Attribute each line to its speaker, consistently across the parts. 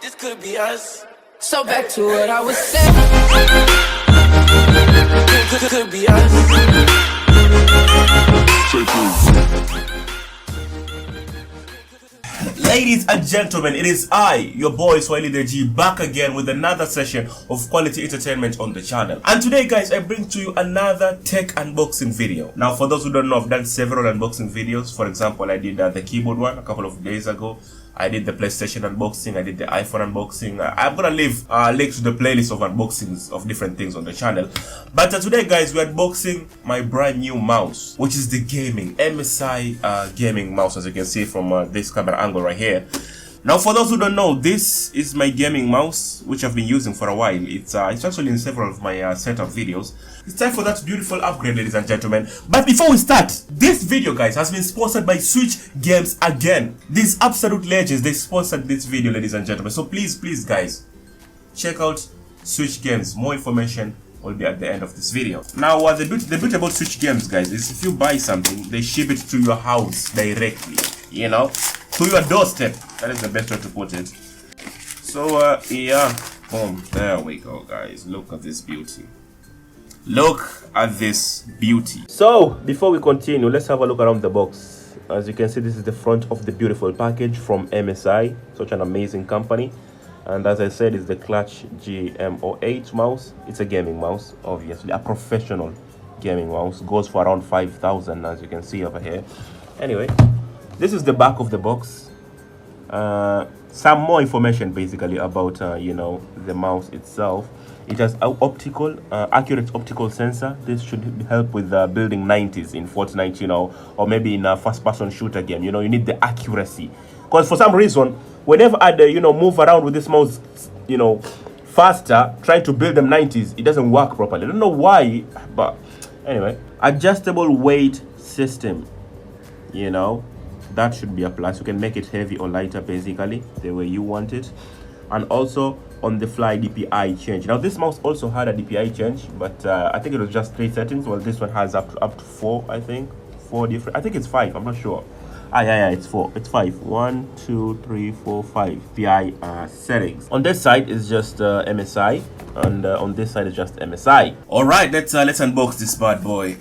Speaker 1: this could be us. So back to what I was saying. Could be us.
Speaker 2: Ladies and gentlemen, it is I, your boy Swahili the G, back again with another session of quality entertainment on the channel. And today, guys, I bring to you another tech unboxing video. Now, for those who don't know, I've done several unboxing videos. For example, I did the keyboard one a couple of days ago. I did the PlayStation unboxing, I did the iPhone unboxing. I'm gonna leave links to the playlist of unboxings of different things on the channel. But today, guys, we're unboxing my brand new mouse, which is the gaming MSI gaming mouse, as you can see from this camera angle right here. Now, for those who don't know, this is my gaming mouse, which I've been using for a while. It's actually in several of my setup videos. It's time for that beautiful upgrade, ladies and gentlemen. But before we start, this video, guys, has been sponsored by Switch Games again. These absolute legends, they sponsored this video, ladies and gentlemen. So please, guys, check out Switch Games. More information will be at the end of this video. Now, the beauty about Switch Games, guys, is if you buy something, they ship it to your house directly, you know, to your doorstep. That is the best way to put it. So, yeah, boom, there we go, guys. Look at this beauty. Look at this beauty. So, before we continue, let's have a look around the box. As you can see, this is the front of the beautiful package from MSI, such an amazing company. And as I said, it's the Clutch GM08 mouse. It's a gaming mouse, obviously, a professional gaming mouse. Goes for around 5,000, as you can see over here. Anyway, this is the back of the box. Some more information basically about you know, the mouse itself. It has accurate optical sensor. This should help with building 90s in Fortnite, you know, or maybe in a first-person shooter game. You know, you need the accuracy, because for some reason, whenever I you know, move around with this mouse, you know, faster, trying to build them 90s, it doesn't work properly. I don't know why, but anyway, adjustable weight system. You know, that should be a plus. You can make it heavy or lighter, basically the way you want it. And also on the fly DPI change. Now, this mouse also had a DPI change, but I think it was just 3 settings. Well, this one has up to 4, I think. 4 different, I think it's 5, I'm not sure. Yeah, it's 4, it's 5. 1, 2, 3, 4, 5 PI settings. On this side is just MSI, and on this side is just MSI. All right, let's unbox this bad boy.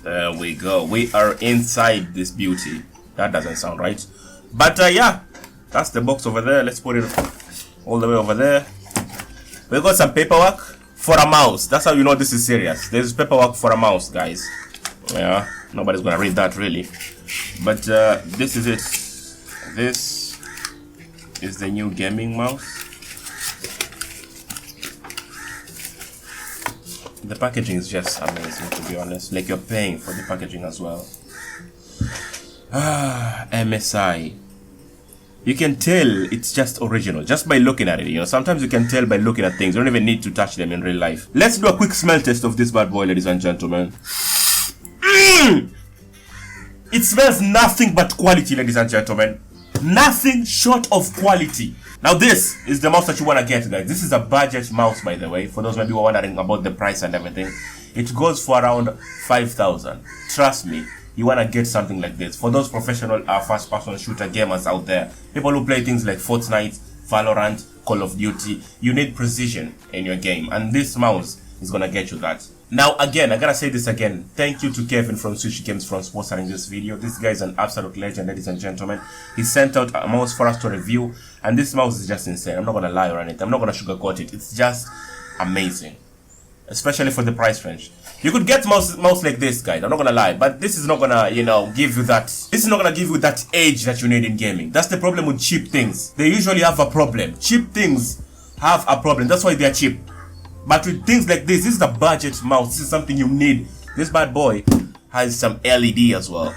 Speaker 2: There we go. We are inside this beauty. That doesn't sound right. But yeah, that's the box over there. Let's put it all the way over there. We got some paperwork for a mouse. That's how you know this is serious. There's paperwork for a mouse, guys. Yeah, nobody's gonna read that really. But this is it. This is the new gaming mouse. The packaging is just amazing, to be honest. Like, you're paying for the packaging as well. MSI. You can tell it's just original just by looking at it. You know, sometimes you can tell by looking at things. You don't even need to touch them in real life. Let's do a quick smell test of this bad boy, ladies and gentlemen. It smells nothing but quality, ladies and gentlemen. Nothing short of quality. Now, this is the mouse that you want to get, guys. This is a budget mouse, by the way, for those maybe wondering about the price and everything. It goes for around 5,000. Trust me, you want to get something like this. For those professional first-person shooter gamers out there, people who play things like Fortnite, Valorant, Call of Duty, you need precision in your game, and this mouse is going to get you that. Now, again, I gotta say this again. Thank you to Kevin from Switch Games for sponsoring this video. This guy is an absolute legend, ladies and gentlemen. He sent out a mouse for us to review, and this mouse is just insane. I'm not gonna lie or anything. I'm not gonna sugarcoat it. It's just amazing, especially for the price range. You could get mouse like this, guys. I'm not gonna lie, but this is not gonna, you know, give you that. This is not gonna give you that edge that you need in gaming. That's the problem with cheap things. They usually have a problem. Cheap things have a problem. That's why they're cheap. But with things like this is a budget mouse. This is something you need. This bad boy has some LED as well,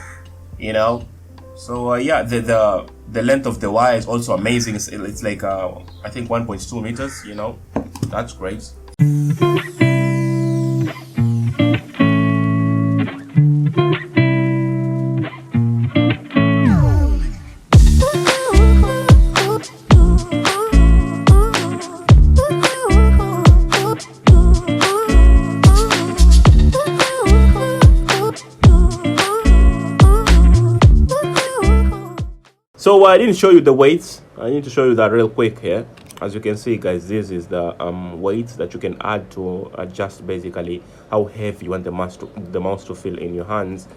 Speaker 2: you know. So yeah, the length of the wire is also amazing. It's like I think 1.2 meters. You know, that's great. So I didn't show you the weights. I need to show you that real quick here. As you can see, guys, this is the weights that you can add to adjust basically how heavy you want the mouse to feel in your hands.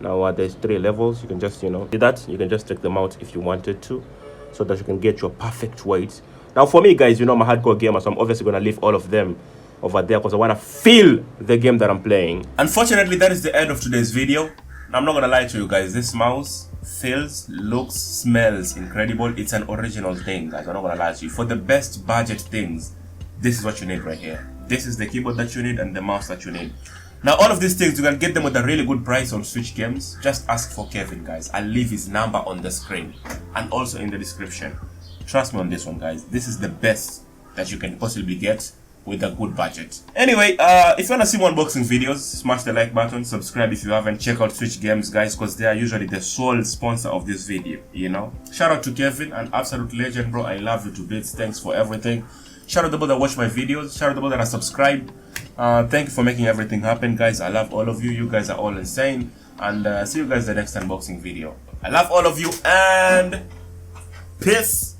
Speaker 2: Now there's 3 levels. You can just, you know, do that. You can just take them out if you wanted to, so that you can get your perfect weight. Now for me, guys, you know, I'm a hardcore gamer, so I'm obviously gonna leave all of them over there because I want to feel the game that I'm playing. Unfortunately, that is the end of today's video. I'm not gonna lie to you guys, this mouse feels, looks, smells incredible. It's an original thing, guys. I'm not gonna lie to you. For the best budget things, this is what you need right here. This is the keyboard that you need and the mouse that you need. Now all of these things, you can get them with a really good price on Switch Games. Just ask for Kevin, guys. I'll leave his number on the screen and also in the description. Trust me on this one, guys. This is the best that you can possibly get with a good budget. Anyway, if you want to see more unboxing videos, smash the like button, subscribe if you haven't, check out Switch Games, guys, because they are usually the sole sponsor of this video, you know. Shout out to Kevin, an absolute legend, bro. I love you to bits. Thanks for everything. Shout out to the people that watch my videos. Shout out to the people that are subscribed. Thank you for making everything happen, guys. I love all of you. You guys are all insane. And see you guys in the next unboxing video. I love all of you and peace.